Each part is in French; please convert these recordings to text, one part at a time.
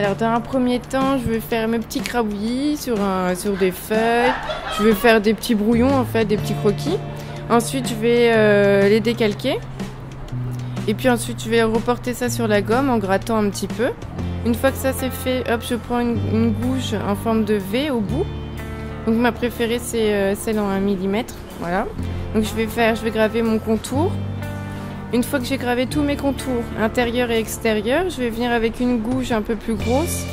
Alors dans un premier temps, je vais faire mes petits crabouillis sur des feuilles. Je vais faire des petits brouillons en fait, des petits croquis. Ensuite, je vais les décalquer. Et puis ensuite, je vais reporter ça sur la gomme en grattant un petit peu. Une fois que ça c'est fait, hop, je prends une gouge en forme de V au bout. Donc ma préférée c'est celle en 1 mm. Voilà. Donc je vais graver mon contour. Une fois que j'ai gravé tous mes contours, intérieur et extérieur, je vais venir avec une gouge un peu plus grosse,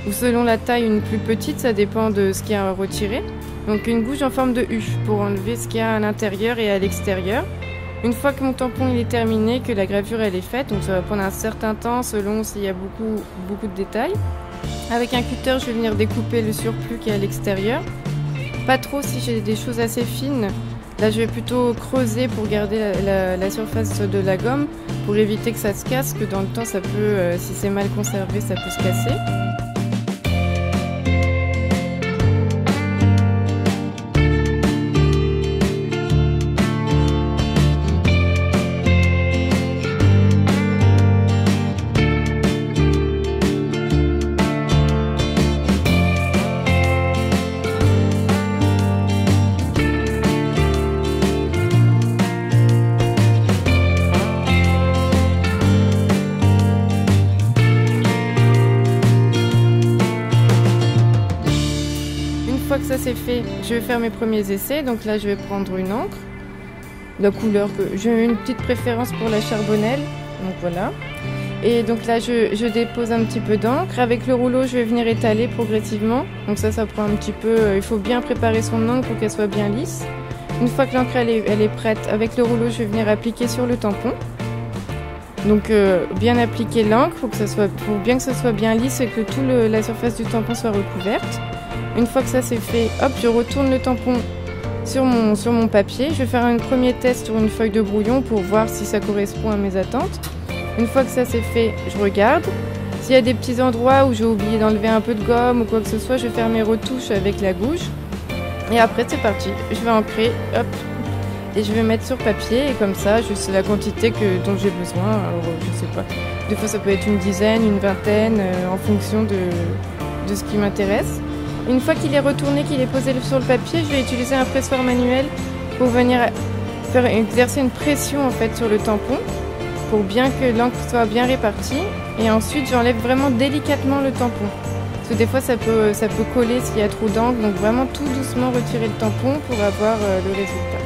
ou selon la taille une plus petite, ça dépend de ce qu'il y a à retirer. Donc une gouge en forme de U pour enlever ce qu'il y a à l'intérieur et à l'extérieur. Une fois que mon tampon il est terminé, que la gravure elle est faite, donc ça va prendre un certain temps selon s'il y a beaucoup de détails. Avec un cutter, je vais venir découper le surplus qui est à l'extérieur. Pas trop si j'ai des choses assez fines. Là, je vais plutôt creuser pour garder la surface de la gomme pour éviter que ça se casse, que dans le temps, ça peut, si c'est mal conservé, ça peut se casser. Une fois que ça c'est fait, je vais faire mes premiers essais. Donc là, je vais prendre une encre. La couleur que j'ai une petite préférence pour la charbonnelle. Donc voilà. Et donc là, je dépose un petit peu d'encre. Avec le rouleau, je vais venir étaler progressivement. Donc ça prend un petit peu. Il faut bien préparer son encre pour qu'elle soit bien lisse. Une fois que l'encre elle est prête, avec le rouleau, je vais venir appliquer sur le tampon. Donc bien appliquer l'encre pour bien que ce soit bien lisse et que toute la surface du tampon soit recouverte. Une fois que ça c'est fait, hop, je retourne le tampon sur mon papier. Je vais faire un premier test sur une feuille de brouillon pour voir si ça correspond à mes attentes. Une fois que ça c'est fait, je regarde. S'il y a des petits endroits où j'ai oublié d'enlever un peu de gomme ou quoi que ce soit, je vais faire mes retouches avec la gouge. Et après c'est parti, je vais ancrer, hop, et je vais mettre sur papier. Et comme ça, je sais la quantité dont j'ai besoin. Alors je sais pas, des fois ça peut être une dizaine, une vingtaine, en fonction de ce qui m'intéresse. Une fois qu'il est retourné, qu'il est posé sur le papier, je vais utiliser un pressoir manuel pour venir exercer une pression en fait sur le tampon pour bien que l'encre soit bien répartie. Et ensuite, j'enlève vraiment délicatement le tampon. Parce que des fois, ça peut coller s'il y a trop d'encre. Donc vraiment tout doucement retirer le tampon pour avoir le résultat.